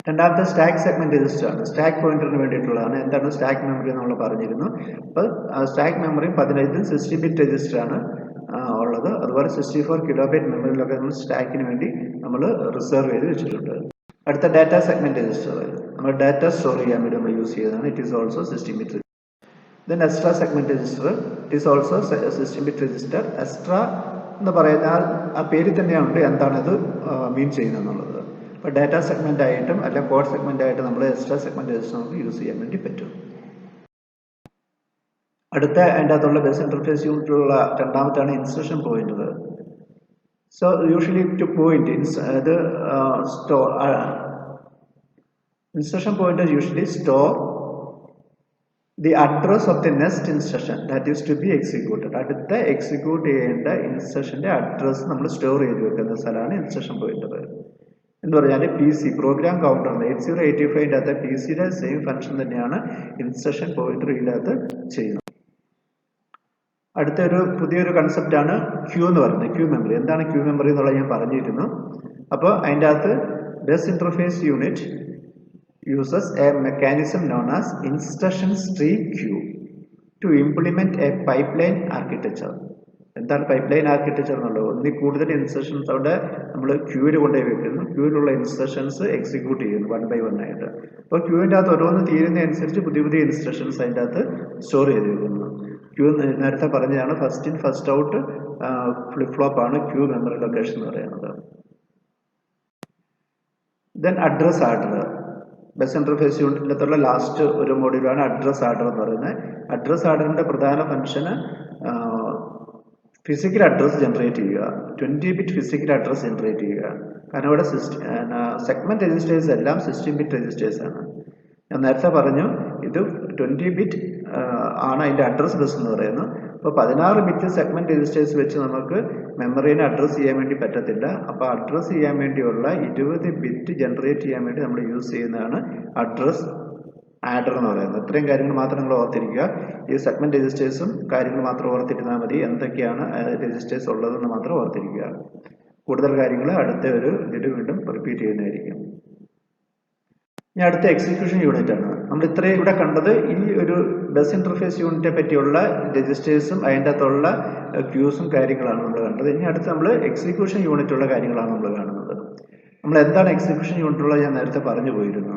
രണ്ടാമത്തെ സ്റ്റാക്ക് സെഗ്മെന്റ് രജിസ്റ്റർ ആണ്. സ്റ്റാക്ക് പോയിന്ററിന് വേണ്ടിയിട്ടുള്ളതാണ്. എന്താണ് സ്റ്റാക്ക് മെമ്മറി നമ്മൾ പറഞ്ഞിരുന്നു. അപ്പോൾ സ്റ്റാക്ക് മെമ്മറി 15 16-bit രജിസ്റ്റർ ആണ് ഉള്ളത്. അതുപോലെ 64 കിലോബൈറ്റ് മെമ്മറിയിലൊക്കെ നമ്മൾ സ്റ്റാക്കിന് വേണ്ടി നമ്മൾ റിസർവ് ചെയ്ത് വെച്ചിട്ടുണ്ട്. അടുത്ത ഡാറ്റ സെഗ്മെന്റ് രജിസ്റ്റർ, നമ്മൾ ഡാറ്റ സ്റ്റോർ ചെയ്യാൻ വേണ്ടി നമ്മൾ യൂസ് ചെയ്യുന്നതാണ്. It is also 16-bit register. Then extra segment register, it is also 16-bit register. Extra എന്ന് പറയുന്ന ആ പേരിൽ തന്നെയാണ് എന്താണത് മീൻ ചെയ്യുന്നത്. അപ്പോൾ ഡാറ്റ സെഗ്മെന്റ് ആയിട്ടും അല്ല കോഡ് സെഗ്മെന്റ് ആയിട്ടും നമ്മൾ എക്സ്ട്രാ സെഗ്മെന്റ് രജിസ്റ്റർ നമുക്ക് യൂസ് ചെയ്യാൻ വേണ്ടി പറ്റും. അടുത്ത അതിൻ്റെ അകത്തുള്ള ബേസ് ഇന്റർഫേസ് യൂണിറ്റുള്ള രണ്ടാമത്താണ് instruction pointer. So usually to point instruction pointer usually store the address of the next instruction that is to be executed. അടുത്ത എക്സിക്യൂട്ട് ചെയ്യേണ്ട ഇൻസ്ട്രക്ഷന്റെ അഡ്രസ് നമ്മൾ സ്റ്റോർ ചെയ്ത് വെക്കുന്ന സ്ഥലമാണ് ഇൻസ്ട്രക്ഷൻ പോയിന്റർ എന്ന് പറഞ്ഞാൽ PC പ്രോഗ്രാം കൗണ്ടറിന് 8085 അകത്ത് PCയുടെ സെയിം ഫംഗ്ഷൻ തന്നെയാണ് ഇൻസ്ട്രക്ഷൻ പോയിന്റർ ഇതിനകത്ത് ചെയ്യുന്നത്. അടുത്തൊരു പുതിയൊരു കൺസെപ്റ്റാണ് ക്യൂ എന്ന് പറയുന്നത്. Queue memory. എന്താണ് ക്യൂ മെമ്മറി എന്നുള്ളത് ഞാൻ പറഞ്ഞിരുന്നു. അപ്പോൾ അതിൻ്റെ അകത്ത് base interface unit uses a mechanism known as instruction tree queue to implement a pipeline architecture. എന്താണ് പൈപ്പ്ലൈൻ ആർക്കിടെക്ചർ എന്നുള്ളത്? ഒന്നിൽ കൂടുതൽ ഇൻസ്ട്രക്ഷൻസ് അവിടെ നമ്മൾ ക്യൂവിൽ കൊണ്ടുപോയി വെക്കുന്നു. ക്യൂവിലുള്ള ഇൻസ്ട്രക്ഷൻസ് എക്സിക്യൂട്ട് ചെയ്യുന്നു 1 by 1 ആയിട്ട്. അപ്പോൾ ക്യൂവിൻ്റെ അകത്ത് ഓരോന്ന് തീരുന്നതനുസരിച്ച് പുതിയ പുതിയ ഇൻസ്ട്രക്ഷൻസ് അതിൻ്റെ അകത്ത് സ്റ്റോർ ചെയ്ത് വെക്കുന്നു. ക്യൂ നേരത്തെ പറഞ്ഞതാണ് first in first out flip flop ആണ് ക്യൂ മെമ്മറി ലൊക്കേഷൻ എന്ന് പറയുന്നത്. Then address order. Bus interface യൂണിറ്റിനകത്തുള്ള ലാസ്റ്റ് ഒരു മോഡ്യൂളാണ് അഡ്രസ് ആർഡർ എന്ന് പറയുന്നത്. അഡ്രസ് ആർഡറിന്റെ പ്രധാന ഫംഗ്ഷന് ഫിസിക്കൽ അഡ്രസ് ജനറേറ്റ് ചെയ്യുക. 20-bit ഫിസിക്കൽ അഡ്രസ് ജനറേറ്റ് ചെയ്യുക. കാരണം ഇവിടെ സെഗ്മെന്റ് രജിസ്റ്റേഴ്സ് എല്ലാം 16-bit രജിസ്റ്റേഴ്സ് ആണ്. ഞാൻ നേരത്തെ പറഞ്ഞു ഇത് 20-bit ആണ് അതിന്റെ അഡ്രസ് ബസ് എന്ന് പറയുന്നത്. അപ്പോൾ 16-bit സെഗ്മെന്റ് രജിസ്റ്റേഴ്സ് വെച്ച് നമുക്ക് മെമ്മറീനെ അഡ്രസ് ചെയ്യാൻ വേണ്ടി പറ്റത്തില്ല. അപ്പോൾ അഡ്രസ് ചെയ്യാൻ വേണ്ടിയുള്ള 20-bit ജനറേറ്റ് ചെയ്യാൻ വേണ്ടി നമ്മൾ യൂസ് ചെയ്യുന്നതാണ് അഡ്രസ് ആഡർ എന്ന് പറയുന്നത്. ഇത്രയും കാര്യങ്ങൾ മാത്രം നിങ്ങൾ ഓർത്തിരിക്കുക. ഈ സെഗ്മെന്റ് രജിസ്റ്റേഴ്സും കാര്യങ്ങൾ മാത്രം ഓർത്തിരുന്നാൽ മതി. എന്തൊക്കെയാണ് രജിസ്റ്റേഴ്സ് ഉള്ളതെന്ന് മാത്രം ഓർത്തിരിക്കുക. കൂടുതൽ കാര്യങ്ങൾ അടുത്ത ഒരു ഇതിൽ വീണ്ടും റിപ്പീറ്റ് ചെയ്യുന്നതായിരിക്കും. ഇനി അടുത്ത എക്സിക്യൂഷൻ യൂണിറ്റ് ആണ്. നമ്മൾ ഇത്രയും ഇവിടെ കണ്ടത് ഈ ഒരു ബസ് ഇന്റർഫേസ് യൂണിറ്റിനെ പറ്റിയുള്ള രജിസ്റ്റേഴ്സും അതിൻ്റെ അകത്തുള്ള ക്യൂസും കാര്യങ്ങളാണ് നമ്മൾ കണ്ടത്. ഇനി അടുത്ത് നമ്മൾ എക്സിക്യൂഷൻ യൂണിറ്റ് ഉള്ള കാര്യങ്ങളാണ് നമ്മൾ കാണുന്നത്. നമ്മൾ എന്താണ് എക്സിക്യൂഷൻ യൂണിറ്റ് ഉള്ളത് ഞാൻ നേരത്തെ പറഞ്ഞു പോയിരുന്നു.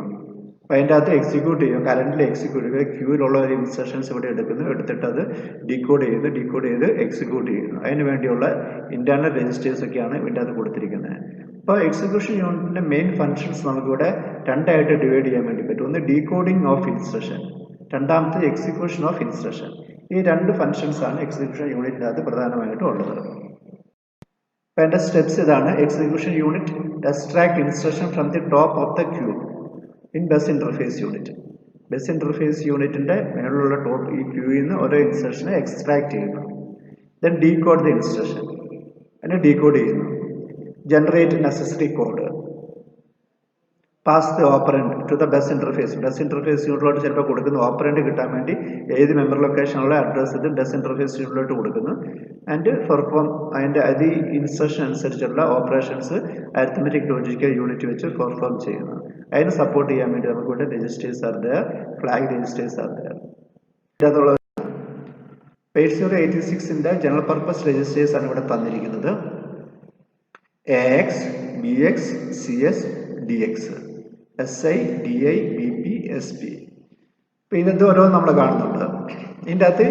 അപ്പോൾ അതിൻ്റെ അകത്ത് എക്സിക്യൂട്ട് ചെയ്യും. കറന്റിൽ എക്സിക്യൂട്ട് ചെയ്യുക. ക്യൂവിലുള്ള ഒരു ഇൻസ്ട്രക്ഷൻസ് ഇവിടെ എടുക്കുന്നു. എടുത്തിട്ട് അത് ഡീകോഡ് ചെയ്ത് എക്സിക്യൂട്ട് ചെയ്യുന്നു. അതിന് വേണ്ടിയുള്ള ഇന്റേണൽ രജിസ്റ്റേഴ്സ് ഒക്കെയാണ് ഇതിൻ്റെ അകത്ത് കൊടുത്തിരിക്കുന്നത്. അപ്പോൾ എക്സിക്യൂഷൻ യൂണിറ്റിന്റെ മെയിൻ ഫംഗ്ഷൻസ് നമുക്കിവിടെ രണ്ടായിട്ട് ഡിവൈഡ് ചെയ്യാൻ വേണ്ടി പറ്റും. ഒന്ന് ഡീകോഡിംഗ് ഓഫ് ഇൻസ്ട്രക്ഷൻ, രണ്ടാമത്തെ എക്സിക്യൂഷൻ ഓഫ് ഇൻസ്ട്രക്ഷൻ. ഈ രണ്ട് ഫംഗ്ഷൻസ് ആണ് എക്സിക്യൂഷൻ യൂണിറ്റിനകത്ത് പ്രധാനമായിട്ടും ഉള്ളത്. അപ്പോൾ അതിന്റെ സ്റ്റെപ്സ് ഇതാണ്. Execution unit extract instruction from the top of the queue in bus interface unit. Bus interface യൂണിറ്റിന്റെ മേളിലുള്ള ടോപ്പ് ഈ ക്യൂയിൽ നിന്ന് ഓരോ ഇൻസ്ട്രക്ഷനെ എക്സ്ട്രാക്ട് ചെയ്യുന്നു. ദെൻ ഡീകോഡ് ദി ഇൻസ്ട്രക്ഷൻ, അതിനെ ഡീകോഡ് ചെയ്യുന്നു. generate necessary code, pass the operand to the bus interface. Bus interface യൂണിറ്റിലോട്ട് ചിലപ്പോൾ കൊടുക്കുന്ന ഓപ്പറൻഡ് കിട്ടാൻ വേണ്ടി ഏത് മെമ്മറി ലൊക്കേഷനുള്ള അഡ്രസ് ഇത് ബസ് ഇന്റർഫേസ് യൂണിറ്റിലോട്ട് കൊടുക്കുന്നു. ആൻഡ് പെർഫോം അതിൻ്റെ അത് ഇൻസ്ട്രക്ഷൻ അനുസരിച്ചുള്ള ഓപ്പറേഷൻസ് അരിത്മെറ്റിക് ലോജിക്കൽ യൂണിറ്റ് വെച്ച് പെർഫോം ചെയ്യുന്നു. അതിന് സപ്പോർട്ട് ചെയ്യാൻ വേണ്ടി നമുക്ക് ഇവിടെ registers are there, flag registers are there. ഇതിനകത്തുള്ള 8086 ജനറൽ പർപ്പസ് രജിസ്റ്റേഴ്സ് ആണ് ഇവിടെ തന്നിരിക്കുന്നത്. AX, BX, CS, DX, SI, DI, BP, SP. ഇപ്പോൾ ഇതിനകത്ത് ഓരോന്നും നമ്മൾ കാണുന്നുണ്ട്. ഇതിൻ്റെ അകത്ത്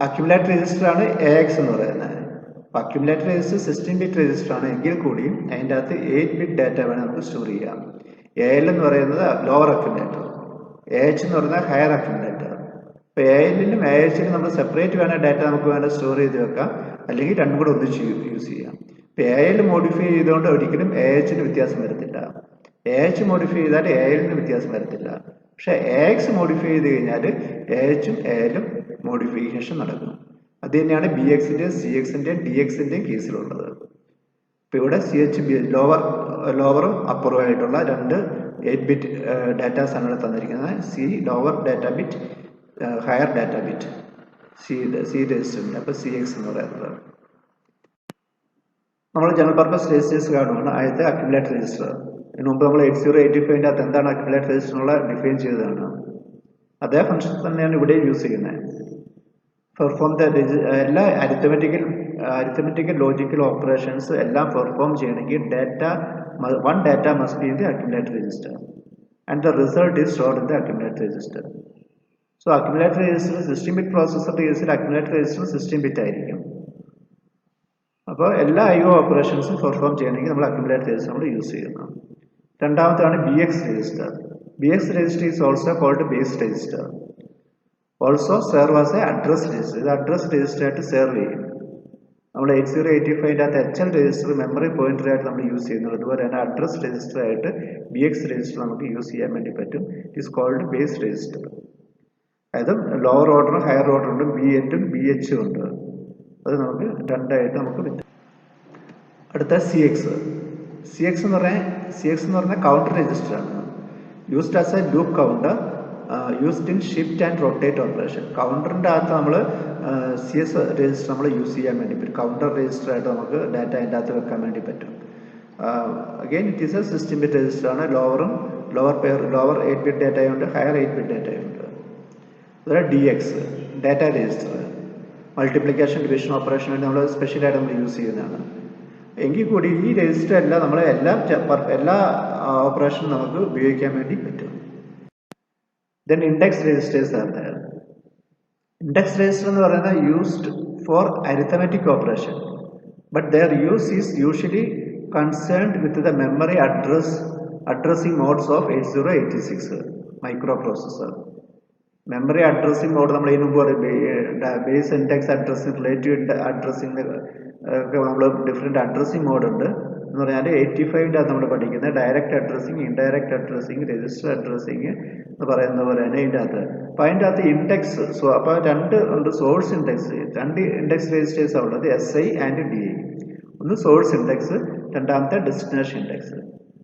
അക്യുമുലേറ്റർ രജിസ്റ്റർ ആണ് AX എന്ന് പറയുന്നത്. അപ്പോൾ അക്യുമുലേറ്റർ രജിസ്റ്റർ 16 ബിറ്റ് രജിസ്റ്റർ ആണ് എങ്കിൽ കൂടിയും അതിൻ്റെ അകത്ത് 8 ബിറ്റ് ഡാറ്റ വേണം നമുക്ക് സ്റ്റോർ ചെയ്യാം. AL എന്ന് പറയുന്നത് ലോവർ അക്യുമുലേറ്റർ, AH എന്ന് പറയുന്നത് ഹയർ അക്യുമുലേറ്റർ. ഇപ്പോൾ ALനും AHനും നമ്മൾ സെപ്പറേറ്റ് വേണേൽ ഡാറ്റ നമുക്ക് വേണ്ട സ്റ്റോർ ചെയ്ത് വെക്കാം, അല്ലെങ്കിൽ രണ്ടും കൂടെ ഒന്നിച്ച് യൂസ് ചെയ്യാം. ഇപ്പോൾ AL മോഡിഫൈ ചെയ്തുകൊണ്ട് ഒരിക്കലും AHന് വ്യത്യാസം വരത്തില്ല, AH മോഡിഫൈ ചെയ്താൽ ALന് വ്യത്യാസം വരത്തില്ല. പക്ഷേ AX മോഡിഫൈ ചെയ്ത് കഴിഞ്ഞാൽ AHും ALും മോഡിഫിക്കേഷൻ നടക്കും. അത് തന്നെയാണ് BXൻ്റെയും CXൻ്റെയും DXൻ്റെയും കേസിലുള്ളത്. ഇപ്പോൾ ഇവിടെ CH ലോവറും അപ്പറും ആയിട്ടുള്ള രണ്ട് 8 ബിറ്റ് ഡാറ്റാസ് ആണ് ഇവിടെ തന്നിരിക്കുന്നത്. C lower data bit, higher data bit C രജിസ്റ്ററിൻ്റെ. അപ്പോൾ CX എന്ന് പറയുന്നത് നമ്മൾ ജനറൽ പർപ്പസ് രജിസ്റ്റേഴ്സ് കാണുകയാണ്. ആദ്യത്തെ അക്യുമുലേറ്റർ രജിസ്റ്റർ. ഇതിന് മുമ്പ് നമ്മൾ 8085ൻ്റെ അകത്ത് എന്താണ് അക്യുമുലേറ്റർ രജിസ്റ്റർ എന്നുള്ള ഡിഫൈൻ ചെയ്തതാണ്. അതേ ഫംഗ്ഷൻ തന്നെയാണ് ഇവിടെ യൂസ് ചെയ്യുന്നത്. പെർഫോം ദ എല്ലാ അരിത്തമെറ്റിക്കൽ ലോജിക്കൽ ഓപ്പറേഷൻസ് എല്ലാം പെർഫോം ചെയ്യണമെങ്കിൽ one data must be in the accumulator register and the result is stored in the accumulator register. So accumulator register 16 bit processor കേസിൽ accumulator register 16 bit ആയിരിക്കും. അപ്പോൾ എല്ലാ IO ഓപ്പറേഷൻസും perform ചെയ്യണമെങ്കിൽ നമ്മൾ accumulator register നമ്മൾ use ചെയ്യുന്നു. രണ്ടാമത്താണ് BX register. BX register is also called base register. Also serve as a address register. ഇത് address register ആയിട്ട് സെർവ് ചെയ്യും. നമ്മൾ 8085ൻ്റെ അകത്ത് HL രജിസ്റ്റർ മെമ്മറി പോയിന്റർ ആയിട്ട് നമ്മൾ യൂസ് ചെയ്യുന്നത്. അതുപോലെ തന്നെ അഡ്രസ് രജിസ്റ്റർ ആയിട്ട് BX രജിസ്റ്റർ നമുക്ക് യൂസ് ചെയ്യാൻ വേണ്ടി പറ്റും. It is called base register. അതായത് ലോവർ ഓർഡറും ഹയർ ഓർഡറും BNും BHും ഉണ്ട്. അത് നമുക്ക് രണ്ടായിട്ട് നമുക്ക് പറ്റും. അടുത്ത CX എന്ന് പറഞ്ഞാൽ കൗണ്ടർ രജിസ്റ്റർ ആണ്. Used as a loop counter, used in shift and rotate operation. കൗണ്ടറിൻ്റെ അകത്ത് നമ്മൾ CS രജിസ്റ്റർ നമ്മൾ യൂസ് ചെയ്യാൻ വേണ്ടി പറ്റും. കൗണ്ടർ രജിസ്റ്റർ ആയിട്ട് നമുക്ക് ഡാറ്റ അതിൻ്റെ അകത്ത് വെക്കാൻ വേണ്ടി പറ്റും. Again it is A 16 bit register ആണ്. ലോവർ 8 ബിറ്റ് ഡാറ്റയുണ്ട്, ഹയർ 8 ബിറ്റ് ഡാറ്റയുണ്ട്. അതുപോലെ DX data register, multiplication division operation വേണ്ടി നമ്മൾ സ്പെഷ്യലായിട്ട് നമ്മൾ യൂസ് ചെയ്യുന്നതാണ്. എങ്കിൽ കൂടി ഈ രജിസ്റ്റർ എല്ലാം നമ്മൾ എല്ലാ ഓപ്പറേഷനും നമുക്ക് ഉപയോഗിക്കാൻ വേണ്ടി പറ്റും. Then index registers are there. Index register എന്ന് പറയുന്നത് used for arithmetic operation, but their use is usually concerned with the memory addressing modes of 8086 microprocessor. Memory addressing mode നമ്മൾ ഇതിനു മുമ്പ് base index addressing, relative addressing നമ്മൾ different addressing mode ഉണ്ട് എന്ന് പറഞ്ഞാൽ 85ൻ്റെ അത് നമ്മൾ പഠിക്കുന്നത് direct addressing, indirect addressing, register addressing എന്ന് പറയുന്ന പോലെ തന്നെ ഇതിൻ്റെ അകത്ത്. അപ്പോൾ അതിൻ്റെ അകത്ത് ഇൻഡെക്സ്, അപ്പോൾ രണ്ട് ഉണ്ട്. സോഴ്സ് ഇൻഡെക്സ്, രണ്ട് ഇൻഡെക്സ് രജിസ്റ്റേഴ്സ് ഉള്ളത് SI ആൻഡ് DI. ഒന്ന് സോഴ്സ് ഇൻഡെക്സ്, രണ്ടാമത്തെ ഡെസ്റ്റിനേഷൻ ഇൻഡെക്സ്.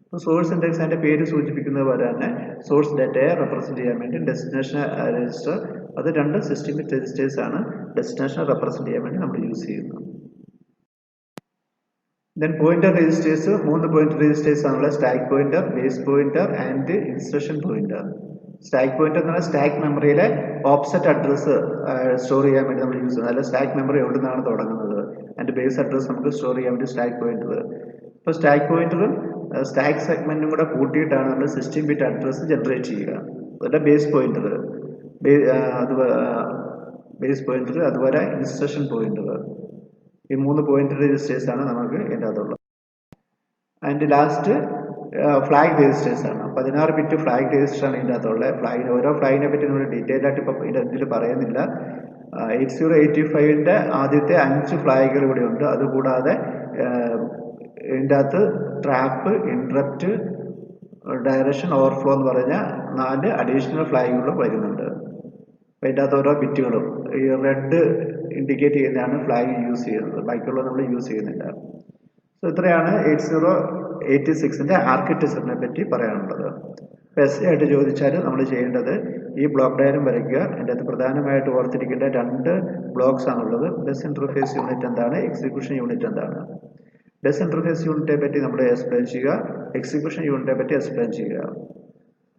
അപ്പോൾ സോഴ്സ് ഇൻഡെക്സ് അതിൻ്റെ പേര് സൂചിപ്പിക്കുന്നത് പോലെ തന്നെ സോഴ്സ് ഡാറ്റയെ റെപ്രസെൻറ്റ് ചെയ്യാൻ വേണ്ടി ഡെസ്റ്റിനേഷൻ രജിസ്റ്റർ, അത് രണ്ട് 16 ബിറ്റ് രജിസ്റ്റേഴ്സ് ആണ് ഡെസ്റ്റിനേഷനെ റെപ്രസെൻറ്റ് ചെയ്യാൻ വേണ്ടി നമ്മൾ യൂസ് ചെയ്യുന്നത്. Then pointer registers, 3 pointer registers ആണുള്ളത്. Stack pointer, base pointer and instruction pointer. Stack pointer എന്ന് പറഞ്ഞാൽ സ്റ്റാക്ക് മെമ്മറിയിലെ ഓഫ്സെറ്റ് അഡ്രസ്സ് സ്റ്റോർ ചെയ്യാൻ വേണ്ടി നമ്മൾ യൂസ് ചെയ്യുന്നത്. അല്ല സ്റ്റാക്ക് മെമ്മറി എവിടെ നിന്നാണ് തുടങ്ങുന്നത്, അതിൻ്റെ ബേസ് അഡ്രസ്സ് നമുക്ക് സ്റ്റോർ ചെയ്യാൻ വേണ്ടി സ്റ്റാക്ക് പോയിന്റർ. ഇപ്പോൾ സ്റ്റാക്ക് പോയിന്ററും സ്റ്റാക്ക് സെഗ്മെന്റും കൂടെ കൂട്ടിയിട്ടാണ് നമ്മൾ 16 ബിറ്റ് അഡ്രസ്സ് ജനറേറ്റ് ചെയ്യുക. അതുപോലെ ബേസ് പോയിന്റർ, അതുപോലെ ഇൻസ്ട്രക്ഷൻ പോയിന്റർ. ഈ 3 പോയിന്റർ രജിസ്റ്റേഴ്സ് ആണ് നമുക്ക് ഇതിൻ്റെ അകത്തുള്ളത്. അതിൻ്റെ ലാസ്റ്റ് ഫ്ലാഗ് രജിസ്റ്റേഴ്സ് ആണ്. 16 ബിറ്റ് ഫ്ലാഗ് രജിസ്റ്റർ ആണ് ഇതിൻ്റെ അകത്തുള്ളത്. ഓരോ ഫ്ലാഗിനെ പറ്റി നമ്മൾ ഡീറ്റെയിൽ ആയിട്ട് ഇപ്പോൾ ഇതിൽ പറയുന്നില്ല. 8085ൻ്റെ ആദ്യത്തെ 5 ഫ്ലാഗുകൾ ഇവിടെ ഉണ്ട്. അതുകൂടാതെ ഇതിൻ്റെ അകത്ത് ട്രാപ്പ്, ഇൻട്രപ്റ്റ്, ഡയറക്ഷൻ, ഓവർഫ്ലോ എന്ന് പറഞ്ഞ 4 അഡീഷണൽ ഫ്ലാഗുകളും വരുന്നുണ്ട്. അപ്പോൾ ഇതിൻ്റെ അകത്ത് ഓരോ ബിറ്റുകളും ഈ റെഡ് ഇൻഡിക്കേറ്റ് ചെയ്യുന്നതാണ് ഫ്ലാഗ് യൂസ് ചെയ്യുന്നത്, ബാക്കിയുള്ളത് നമ്മൾ യൂസ് ചെയ്യുന്നില്ല. സോ ഇത്രയാണ് 8086ൻ്റെ ആർക്കിടെക്ചറിനെ പറ്റി പറയാനുള്ളത്. SI ആയിട്ട് ചോദിച്ചാൽ നമ്മൾ ചെയ്യേണ്ടത് ഈ ബ്ലോക്ക് ഡയഗ്രം വരയ്ക്കുക. അതിൻ്റെ അകത്ത് പ്രധാനമായിട്ട് ഓർത്തിരിക്കേണ്ട 2 ബ്ലോക്സ് ആണുള്ളത്. ബസ് ഇൻ്റർഫേസ് യൂണിറ്റ് എന്താണ്, എക്സിക്യൂഷൻ യൂണിറ്റ് എന്താണ്. ബസ് ഇൻ്റർഫേസ് യൂണിറ്റെ പറ്റി നമ്മൾ എക്സ്പ്ലെയിൻ ചെയ്യുക, എക്സിക്യൂഷൻ യൂണിറ്റെ പറ്റി എക്സ്പ്ലെയിൻ ചെയ്യുക.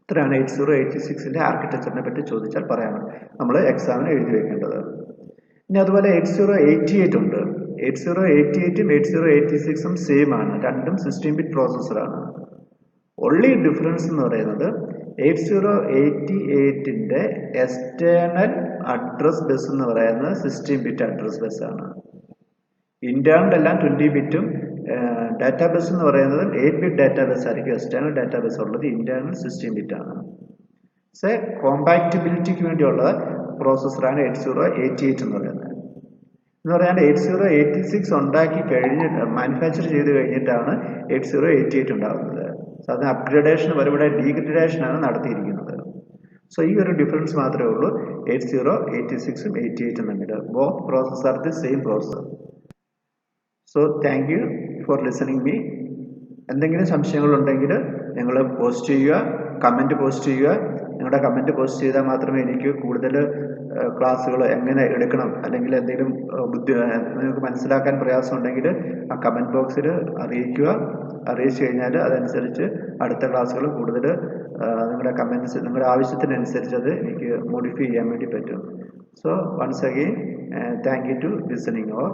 ഇത്രയാണ് 8086ൻ്റെ ആർക്കിടെക്ചറിനെ പറ്റി ചോദിച്ചാൽ പറയാൻ നമ്മൾ എക്സാമിന് എഴുതി വെക്കേണ്ടത്. ഇനി അതുപോലെ 8088 ഉണ്ട്. 8088ഉം 8086ഉം സെയിം ആണ്, രണ്ടും 16 ബിറ്റ് പ്രോസസ്സറാണ്. ഒൺലി ഡിഫറൻസ് എന്ന് പറയുന്നത് 8088ന്റെ എക്സ്റ്റേണൽ അഡ്രസ് ബസ് എന്ന് പറയുന്നത് 16 ബിറ്റ് അഡ്രസ് ബസ് ആണ്. ഇന്റേണൽ എല്ലാം 20 ബിറ്റും ഡാറ്റാബേസ് എന്ന് പറയുന്നത് 8 ബിറ്റ് ഡാറ്റാബേസ് ആയിരിക്കും. എക്സ്റ്റേണൽ ഡാറ്റാബേസ് ഉള്ളത് ഇന്റേണൽ 16 ബിറ്റ് ആണ്. കോമ്പാക്റ്റിബിലിറ്റിക്ക് വേണ്ടിയുള്ള പ്രോസസ്സറാണ് 8088 എന്ന് പറയുന്നത്. എന്ന് പറയാൻ 8086 ഉണ്ടാക്കി കഴിഞ്ഞിട്ട് മാനുഫാക്ചർ ചെയ്ത് കഴിഞ്ഞിട്ടാണ് 8088 ഉണ്ടാകുന്നത്. സാധാരണ അപ്ഗ്രഡേഷൻ വരുമ്പോൾ ഡീഗ്രഡേഷൻ ആണ് നടത്തിയിരിക്കുന്നത്. സോ ഈ ഒരു ഡിഫറൻസ് മാത്രമേ ഉള്ളൂ 8086ഉം 88ഉം തമ്മിൽ. Both process are the same processor. So thank you for listening me. എന്തെങ്കിലും സംശയങ്ങളുണ്ടെങ്കിൽ നിങ്ങൾ പോസ്റ്റ് ചെയ്യുക, കമൻറ്റ് പോസ്റ്റ് ചെയ്യുക. നിങ്ങളുടെ കമൻറ്റ് പോസ്റ്റ് ചെയ്താൽ മാത്രമേ എനിക്ക് കൂടുതൽ ക്ലാസ്സുകൾ എങ്ങനെ എടുക്കണം, അല്ലെങ്കിൽ എന്തെങ്കിലും നിങ്ങൾക്ക് മനസ്സിലാക്കാൻ പ്രയാസം ഉണ്ടെങ്കിൽ ആ കമൻറ്റ് ബോക്സിൽ അറിയിച്ചു കഴിഞ്ഞാൽ അതനുസരിച്ച് അടുത്ത ക്ലാസ്സുകൾ കൂടുതൽ നിങ്ങളുടെ കമൻറ്റ്സ്, നിങ്ങളുടെ ആവശ്യത്തിനനുസരിച്ച് അത് എനിക്ക് മോഡിഫൈ ചെയ്യാൻ വേണ്ടി പറ്റും. So once again thank you to listening or